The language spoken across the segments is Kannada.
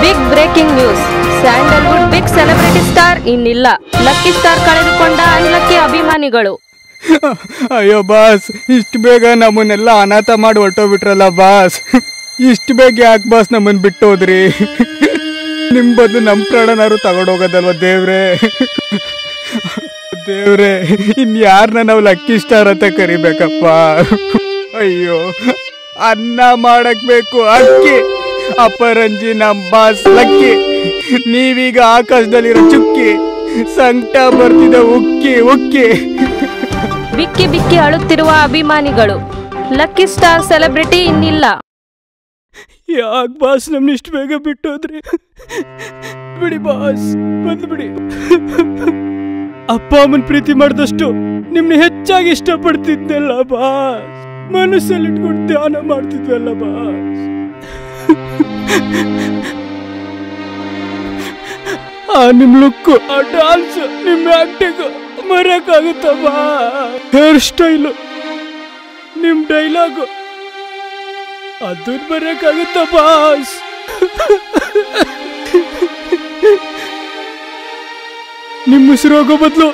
Big breaking news. Sandalwood big celebrity star ಇನ್ನಿಲ್ಲ. ಲಕ್ಕಿ ಸ್ಟಾರ್ ಕಳೆದುಕೊಂಡ ಅನ್ಲಕ್ಕಿ ಅಭಿಮಾನಿಗಳು. ಅಯ್ಯೋ ಬಾಸ್, ಇಷ್ಟು ಬೇಗ ನಮ್ಮನ್ನೆಲ್ಲ ಅನಾಥ ಮಾಡಿ ಹೊರಟೋಗ್ಬಿಟ್ರಲ್ಲ ಬಾಸ್. ಇಷ್ಟು ಬೇಗ ಯಾಕೆ ಬಾಸ್ ನಮ್ಮನ್ನು ಬಿಟ್ಟು ಹೋದ್ರಿ? ನಿಮ್ಮ ಬದಲು ನಮ್ಮ ಪ್ರಾಣನಾರು ತಗೊಂಡೋಗೋದಲ್ವ ದೇವ್ರೆ. ದೇವ್ರೆ, ಇನ್ಯಾರನ್ನ ನಾವು ಲಕ್ಕಿ ಸ್ಟಾರ್ ಅಂತ ಕರಿಬೇಕಪ್ಪ? ಅಯ್ಯೋ, ಅನ್ನ ಮಾಡಕ್ ಬೇಕು ಅಕ್ಕಿ. ಅಪರಂಜಿ ನಮ್ಮ ಬಾಸ್ ಲಕ್ಕಿ. ನೀವೀಗ ಆಕಾಶದಲ್ಲಿರೋ ಚುಕ್ಕಿ. ಸಂಕಟ ಬರ್ತಿದೆ ಉಕ್ಕಿ ಉಕ್ಕಿ. ಬಿಕ್ಕಿ ಬಿಕ್ಕಿ ಅಳುತ್ತಿರುವ ಅಭಿಮಾನಿಗಳು. ಲಕ್ಕಿ ಸ್ಟಾರ್ ಸೆಲೆಬ್ರಿಟಿ ಇನ್ನಿಲ್ಲ. ಯಾಕೆ ಬಾಸ್ ನಮ್ನ ಇಷ್ಟು ಬೇಗ ಬಿಟ್ಟೋದ್ರಿ? ಬಿಡಿ ಬಾಸ್, ಬಂದ್ಬಿಡಿ. ಅಪ್ಪ ಅಮ್ಮನ ಪ್ರೀತಿ ಮಾಡಿದಷ್ಟು ನಿಮ್ನ ಹೆಚ್ಚಾಗಿ ಇಷ್ಟಪಡ್ತಿದ್ದೆಲ್ಲ ಬಾಸ್. ಮನಸ್ಸಲ್ಲಿ ಇಟ್ಕೊಂಡು ಧ್ಯಾನ ಮಾಡ್ತಿದ್ವಲ್ಲ ಬಾಸ್. ಆ ನಿಮ್ ಲುಕ್ಕು, ಆ ಡಾನ್ಸ್, ನಿಮ್ ಆಕ್ಟಿಂಗ್ ಮರೆಯಕ್ಕಾಗುತ್ತ ಬಾ? ಹೇರ್ ಸ್ಟೈಲು, ನಿಮ್ ಡೈಲಾಗು, ಅದನ್ನ ಮರೆಯಕ್ಕಾಗುತ್ತ ಬಾಸ್? ನಿಮ್ ಉಸಿರೋಗೋ ಬದಲು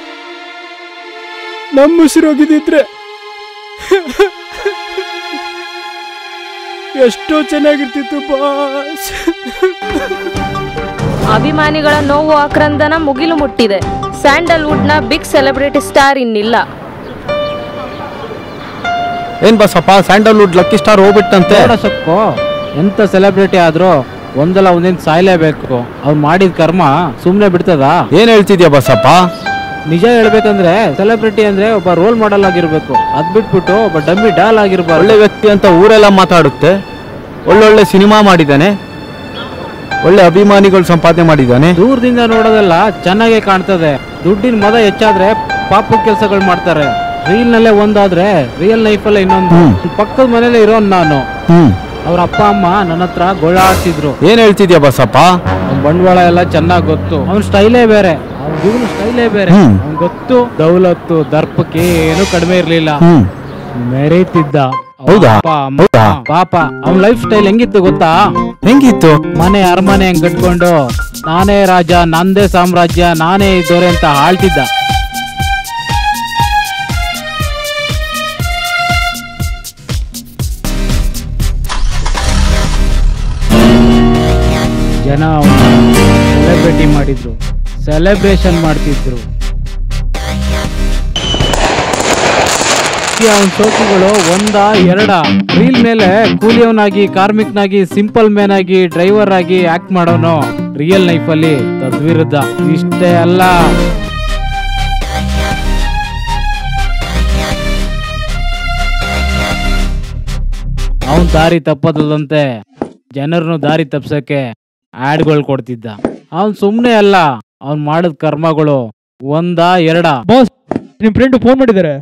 ನಮ್ಮ ಉಸಿರೋಗಿದ್ದಿದ್ರೆ ಎಷ್ಟೋ ಚೆನ್ನಾಗಿರ್ತಿತ್ತು ಬಾಸ್. ಅಭಿಮಾನಿಗಳ ನೋವು ಆಕ್ರಂದನ ಮುಗಿಲು ಮುಟ್ಟಿದೆ. ಸ್ಯಾಂಡಲ್ವುಡ್ನ ಬಿಗ್ ಸೆಲೆಬ್ರಿಟಿ ಸ್ಟಾರ್ ಇನ್ನಿಲ್ಲ. ಏನ್ Basappa, Sandalwood lucky star ಹೋಗ್ಬಿಟ್ಟಂತೆ? Sakku, ಎಂತ ಸೆಲೆಬ್ರಿಟಿ ಆದ್ರೂ ಒಂದಲ್ಲ ಒಂದಿನ ಸಾಯ್ಲೇಬೇಕು. ಅವ್ರು ಮಾಡಿದ ಕರ್ಮ ಸುಮ್ನೆ ಬಿಡ್ತದ? ಏನ್ ಹೇಳ್ತಿದ್ಯಾ ಬಸಪ್ಪ? ನಿಜ ಹೇಳ್ಬೇಕಂದ್ರೆ ಸೆಲೆಬ್ರಿಟಿ ಅಂದ್ರೆ ಒಬ್ಬ ರೋಲ್ ಮಾಡೆಲ್ ಆಗಿರ್ಬೇಕು. ಅದ್ ಬಿಟ್ಬಿಟ್ಟು ಒಬ್ಬ ಡಮ್ಮಿ ಡಾಲ್ ಆಗಿರ್ಬಾರ್ದು. ಒಳ್ಳೆ ವ್ಯಕ್ತಿ ಅಂತ ಊರೆಲ್ಲ ಮಾತಾಡುತ್ತೆ. ಒಳ್ಳೊಳ್ಳೆ ಸಿನಿಮಾ ಮಾಡಿದ್ದಾನೆ, ಒಳ್ಳೆ ಅಭಿಮಾನಿಗಳು ಸಂಪಾದನೆ ಮಾಡಿದ್ದಾನೆ. ದೂರದಿಂದ ನೋಡೋದೆಲ್ಲ ಚೆನ್ನಾಗೇ ಕಾಣ್ತದೆ. ದುಡ್ಡಿನ ಮದ ಹೆಚ್ಚಾದ್ರೆ ಪಾಪ ಕೆಲಸಗಳು ಮಾಡ್ತಾರೆ. ರೀಲ್ ನಲ್ಲೇ ಒಂದಾದ್ರೆ ರಿಯಲ್ ಲೈಫ್ ಅಲ್ಲೇ ಇನ್ನೊಂದು. ಪಕ್ಕದ ಮನೇಲೆ ಇರೋ ನಾನು. ಅವ್ರ ಅಪ್ಪ ಅಮ್ಮ ನನ್ನ ಹತ್ರ ಗೋಳಾಡ್ತಿದ್ರು. ಏನ್ ಹೇಳ್ತಿದ್ಯಾ ಬಸಪ್ಪ? ಅವ್ನ ಬಂಡವಾಳ ಎಲ್ಲ ಚೆನ್ನಾಗ್ ಗೊತ್ತು. ಅವ್ನ ಸ್ಟೈಲೇ ಬೇರೆ, ಅವ್ನ ಜೀವನ ಸ್ಟೈಲೇ ಬೇರೆ. ಅವ್ನ್ ಗೊತ್ತು, ದೌಲತ್ತು ದರ್ಪಕ್ಕೆ ಏನು ಕಡಿಮೆ ಇರ್ಲಿಲ್ಲ. ಮೆರೀತಿದ್ದ. ಹೌದಾ? ಪಾಪ ಅವ್ನ ಲೈಫ್ ಸ್ಟೈಲ್ ಹೆಂಗಿತ್ತು ಗೊತ್ತಾ? ಹೆಂಗಿತ್ತು? ಮನೆ ಅರಮನೆ ಹೆಂಗ್ ಕಟ್ಕೊಂಡು ನಾನೇ ರಾಜ, ನಂದೇ ಸಾಮ್ರಾಜ್ಯ, ನಾನೇ ದೊರೆ ಅಂತ ಆಳ್ತಿದ್ದ. ಜನ ಸೆಲೆಬ್ರಿಟಿ ಮಾಡಿದ್ರು, ಸೆಲೆಬ್ರೇಷನ್ ಮಾಡ್ತಿದ್ರು. ಅವನ ಶೋಕಿಗಳು ಒಂದ ಎರಡ? ರೀಲ್ ಮೇಲೆ ಕೂಲಿಯವನಾಗಿ, ಕಾರ್ಮಿಕನಾಗಿ, ಸಿಂಪಲ್ ಮ್ಯಾನ್ ಆಗಿ, ಡ್ರೈವರ್ ಆಗಿ ಆಕ್ಟ್ ಮಾಡೋನು ರಿಯಲ್ ಲೈಫ್ ಅಲ್ಲಿ ತದ್ವಿರುದ್ಧ. ಇಷ್ಟೇ ಅಲ್ಲ, ಅವನ್ ದಾರಿ ತಪ್ಪದಂತೆ ಜನರನ್ನು ದಾರಿ ತಪ್ಸಕ್ಕೆ ಆಡ್ಗಳು ಕೊಡ್ತಿದ್ದ. ಅವನ್ ಸುಮ್ನೆ ಅಲ್ಲ, ಅವನ್ ಮಾಡಿದ ಕರ್ಮಗಳು ಒಂದ ಎರಡ? ಬಾಸ್, ನಿಮ್ ಫ್ರೆಂಡ್ ಫೋನ್ ಮಾಡಿದ್ದಾರೆ.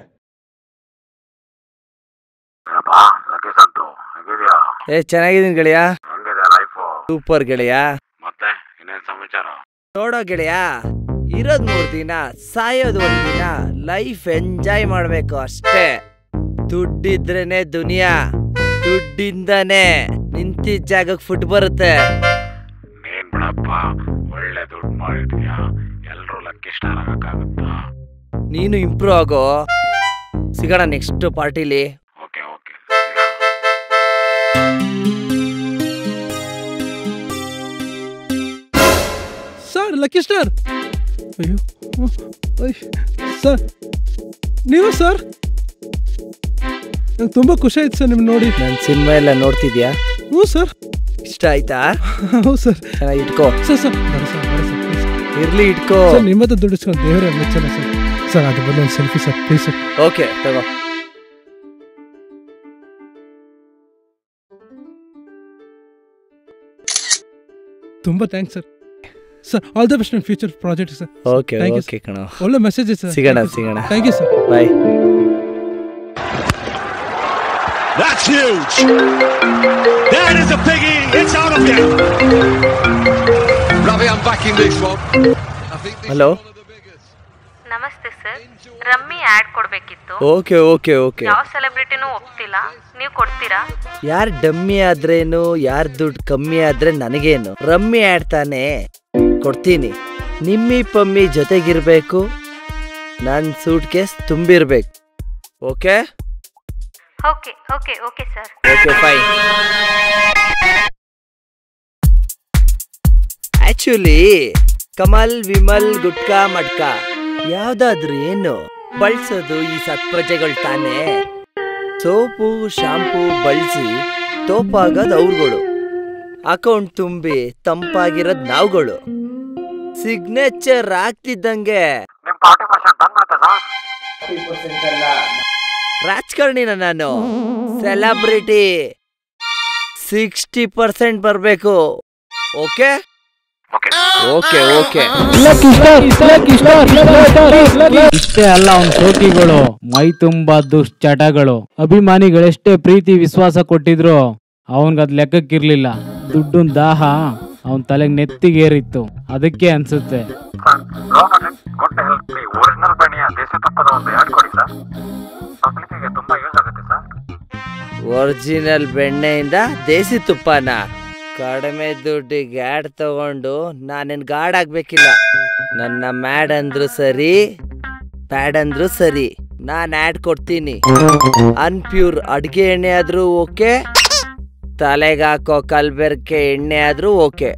ಚೆನ್ನಾಗಿದ್ದೀನಿ ಗೆಳೆಯ. ಸೂಪರ್ ಗೆಳೆಯ. ಮತ್ತೆ ಇನ್ನೇನ್ ಸಮಾಚಾರ? ನೋಡೋ ಗೆಳೆಯ, ಇರೋದ್ 3 ದಿನ, ಸಾಯೋದು 1 ದಿನ. ಲೈಫ್ ಎಂಜಾಯ್ ಮಾಡ್ಬೇಕು ಅಷ್ಟೇ. ದುಡ್ಡಿದ್ರೇನೆ ದುನಿಯಾ, ದುಡ್ಡಿಂದಾನೆ ನಿಂತಿದ್ದ ಜಾಗಕ್ಕೆ ಫುಡ್ ಬರುತ್ತೆ. ನೀನ್ ಬಿಡಪ್ಪ, ಒಳ್ಳೆ ದುಡ್ಡು ಮಾಡಿದ್ಯಾ, ಎಲ್ರೂ ಲಕ್ಕಿ ಸ್ಟಾರ್ ಆಗಕ್ಕಾಗುತ್ತಾ? ನೀನು ಇಂಪ್ರೂವ್ ಆಗೋ. ಸಿಗೋಣ ನೆಕ್ಸ್ಟ್ ಪಾರ್ಟಿಲಿ. Okay okay. Sir, lucky star. ಅಯ್ಯೋ ಸರ್, ನೀವು ಸರ್? ನಂಗೆ ತುಂಬ ಖುಷಿ ಆಯ್ತು ಸರ್ ನಿಮ್ಗೆ ನೋಡಿ. ನನ್ನ ಸಿನಿಮಾ ಎಲ್ಲ ನೋಡ್ತಿದ್ಯಾ? ಹ್ಞೂ ಸರ್. ಇಷ್ಟ ಆಯ್ತಾ? ಹೌದು ಸರ್. ಚೆನ್ನಾಗಿ ಇಟ್ಕೋ ಸರ್. ಸರ್ ಇರ್ಲಿ, ಇಟ್ಕೋ. ಸರ್, ನಿಮ್ಮದು ದುಡ್ಡಿಸ್ಕೊಂಡು ದೇವರೇ ಮೆಚ್ಚಲ್ಲ ಸರ್. ಸರ್, ಅದು ಬಂದು ಒಂದು selfie sir, please sir. Okay, ತಗೋ. ತುಂಬ thanks sir. Sir, all the best in future project sir. Okay okay ಕಣೋ. ಒಳ್ಳೆ ಮೆಸೇಜ್ ಸರ್. ಸಿಗೋಣ. Thank you sir. Bye. That's huge. That is a biggie. It's out of here. Ravi, I'm backing this one. Hello. ನಮಸ್ತೆ ಸರ್. ರಮ್ಮಿ ಆಡ್ ಕೊಡ್ಬೇಕಿತ್ತು. Okay okay okay. ಯಾವ ಸೆಲೆಬ್ರಿಟಿನೂ ಒಪ್ತಿಲ್ಲ, ನೀವು ಕೊಡ್ತೀರಾ? ಯಾರ್ ಡಮ್ಮಿ ಆದ್ರೇನು, ಯಾರ್ ದುಡ್ಡು ಕಮ್ಮಿ ಆದ್ರೆ ನನಗೇನು? ರಮ್ಮಿ ಆಡ್ ತಾನೆ, ಕೊಡ್ತೀನಿ. ನಿಮ್ಮಿ ಪಮ್ಮಿ ಜೊತೆಗಿರ್ಬೇಕು, ನನ್ ಸೂಟ್ ಕೇಸ್ ತುಂಬಿರ್ಬೇಕು. Okay okay okay okay sir. Okay fine. Actually Kamal Vimal ಗುಟ್ಕಾ ಮಡ್ಕಾ ಯಾವ್ದಾದ್ರು ಏನು ಬಳಸೋದು ಈ ಸತ್ಪ್ರಜೆಗಳು ತಾನೇ. ಸೋಪು ಶಾಂಪೂ ಬಳಸಿ ತೋಪಾಗದ್ ಅವ್ರುಗಳು, ಅಕೌಂಟ್ ತುಂಬಿ ತಂಪಾಗಿರೋದ್ ನಾವುಗಳು. ಸಿಗ್ನೇಚರ್ ಆಗ್ತಿದ್ದಂಗೆ ರಾಜಕಾರಣಿನ ನಾನು, ಸೆಲೆಬ್ರಿಟಿ 60% ಬರ್ಬೇಕು. Okay okay okay. ಇಷ್ಟೇ ಅಲ್ಲ ಅವನ್ ಶೋಕಿಗಳು, ಮೈ ತುಂಬಾ ದುಶ್ಚಟಗಳು. ಅಭಿಮಾನಿಗಳೆಷ್ಟೇ ಪ್ರೀತಿ ವಿಶ್ವಾಸ ಕೊಟ್ಟಿದ್ರು ಅವನ್ಗದ್ ಲೆಕ್ಕಕ್ಕಿರ್ಲಿಲ್ಲ. ದುಡ್ಡಿನ ದಾಹ ಅವನ್ ತಲೆಗೆ ನೆತ್ತಿಗೇರಿತ್ತು, ಅದಕ್ಕೆ ಅನ್ಸುತ್ತೆ. ಒರಿಜಿನಲ್ ಬೆಣ್ಣೆಯಿಂದ ದೇಸಿ ತುಪ್ಪನ ಕಡಿಮೆ ದುಡ್ಡಿಗೆ ಆಡ್ ತಗೊಂಡು ನಾನೇನ್ ಗಾಡ್ ಆಗ್ಬೇಕಿಲ್ಲ. ನನ್ನ ಮ್ಯಾಡ್ ಅಂದ್ರು ಸರಿ, ಪ್ಯಾಡ್ ಅಂದ್ರು ಸರಿ, ನಾನ್ ಆಡ್ ಕೊಡ್ತೀನಿ. ಅನ್ಪ್ಯೂರ್ ಅಡ್ಗೆ ಎಣ್ಣೆ ಆದ್ರೂ ಓಕೆ, ತಲೆಗಾಕೋ ಕಲ್ಬೆರ್ಕೆ ಎಣ್ಣೆ ಆದ್ರೂ ಓಕೆ,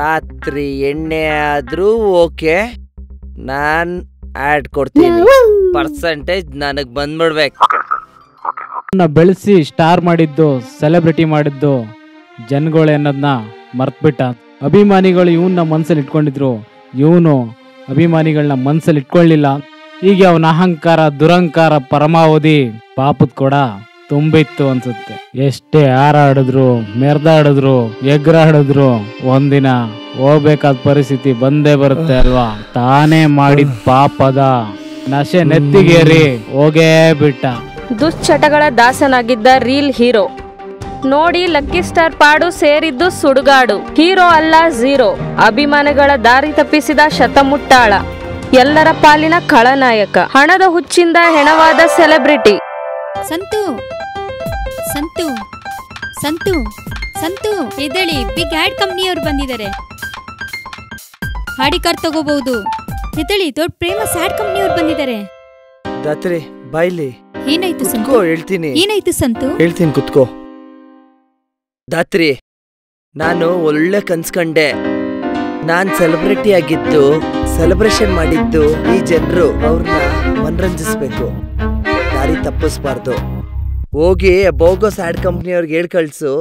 ರಾತ್ರಿ ಎಣ್ಣೆ ಆದ್ರೂ ಓಕೆ, ನಾನ್ ಆಡ್ ಕೊಡ್ತೀನಿ. ಪರ್ಸೆಂಟೇಜ್ ನನಗ್ ಬಂದ್ಬಿಡ್ಬೇಕು. ಬೆಳೆಸಿ ಸ್ಟಾರ್ ಮಾಡಿದ್ದು, ಸೆಲೆಬ್ರಿಟಿ ಮಾಡಿದ್ದು ಜನಗಳು ಅನ್ನೋದನ್ನ ಮರ್ತ್ಬಿಟ್ಟ. ಅಭಿಮಾನಿಗಳು ಇವನ್ನ ಮನ್ಸಲ್ಲಿ ಇಟ್ಕೊಂಡಿದ್ರು, ಇವನು ಅಭಿಮಾನಿಗಳನ್ನ ಮನ್ಸಲ್ಲಿ ಇಟ್ಕೊಳ್ಳಿಲ್ಲ. ಹೀಗೆ ಅವನ ಅಹಂಕಾರ ದುರಂಕಾರ ಪರಮಾವಧಿ ಪಾಪದ ಕೂಡ ತುಂಬಿತ್ತು ಅನ್ಸುತ್ತೆ. ಎಷ್ಟೇ ಹಾರಾಡಿದ್ರು ಮೆರ್ದಾಡಿದ್ರು ಎಗ್ರಾಡಿದ್ರು ಒಂದಿನ ಹೋಗ್ಬೇಕಾದ ಪರಿಸ್ಥಿತಿ ಬಂದೇ ಬರುತ್ತೆ ಅಲ್ವಾ. ತಾನೇ ಮಾಡಿದ ಪಾಪದ ನಶೆ ನೆತ್ತಿಗೇರಿ ಹೋಗೇ ಬಿಟ್ಟ. ದುಶ್ಚಟಗಳ ದಾಸನಾಗಿದ್ದ ರೀಲ್ ಹೀರೋ. ನೋಡಿ ಲಕ್ಕಿ ಸ್ಟಾರ್ ಪಾಡು ಸೇರಿದ್ದು ಸುಡುಗಾಡು. ಹೀರೋ ಅಲ್ಲ ಝೀರೋ, ಅಭಿಮಾನಿಗಳ ದಾರಿ ತಪ್ಪಿಸಿದ ಶತಮುಟ್ಟಾಳ, ಎಲ್ಲರ ಪಾಲಿನ ಖಳನಾಯಕ, ಹಣದ ಹುಚ್ಚಿಂದ ಹೆಣವಾದ ಸೆಲೆಬ್ರಿಟಿ. ಸಂತು ಸಂತು ಸಂತು ಸಂತು ಎದ್ದೇಳಿ, ಬಿಗ್ ಆಡ್ ಕಂಪ್ನಿಯವರು ಬಂದಿದ್ದಾರೆ. ಹಾಡಿ ಕಾರ್ ತಗೋಬಹುದು. ಎದ್ದೇಳಿ, ದೊಡ್ಡ ಪ್ರೇಮ ಸ್ಯಾಡ್ ಕಂಪ್ನಿಯವರು ಬಂದಿದ್ದಾರೆ. ದಾತ್ರಿ ಬಾಯ್ಲಿ. ಏನಾಯ್ತು ಸಂತು? ಹೇಳ್ತೀನಿ. ಏನಾಯ್ತು ಸಂತು? ಹೇಳ್ತೀನಿ, ಕುತ್ಕೋ. ದಾತ್ರಿ, ನಾನು ಒಳ್ಳೆ ಕನ್ಸ್ಕಂಡೆ. ನಾನ್ ಸೆಲೆಬ್ರಿಟಿ ಆಗಿದ್ದು, ಸೆಲೆಬ್ರೇಷನ್ ಮಾಡಿದ್ದು ಈ ಜನರು ಅವ್ರನ್ನ ಮನರಂಜಿಸ್ಬೇಕು, ದಾರಿ ತಪ್ಪಿಸ್ಬಾರ್ದು. ಹೋಗಿ ಬೋಗೋಸ್ ಆಡ್ ಕಂಪ್ನಿಯವ್ರಿಗೆ ಹೇಳ್ ಕಳ್ಸು,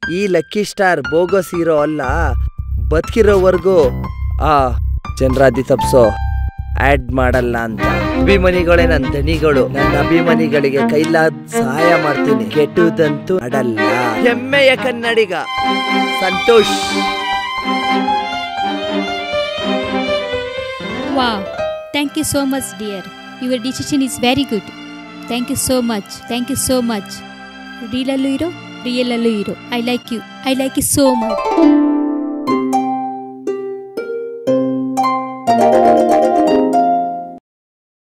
ಈ ಲಕ್ಕಿ ಸ್ಟಾರ್ ಬೋಗೋಸ್ ಹೀರೋ ಅಲ್ಲ, ಬದುಕಿರೋವರೆಗೂ ಆ ಜನರಾದಿ ತಪ್ಸೋ ಆಡ್ ಮಾಡಲ್ಲ ಅಂತ. ಅಭಿಮಾನಿಗಳೇ ನನ್ನ ದನಿಗಳು, ನನ್ನ ಅಭಿಮಾನಿಗಳಿಗೆ ಕೈಲಾದ ಸಹಾಯ ಮಾಡ್ತೀನಿ, ಕೆಟ್ಟುದಂತೂ ಆಡಲ್ಲ. ಹೆಮ್ಮೆಯ ಕನ್ನಡಿಗ Santosh. Wow, thank you so much dear. Your decision is very good. Thank you so much. Thank you so much. Real allu hero, real allu hero. I like you so much.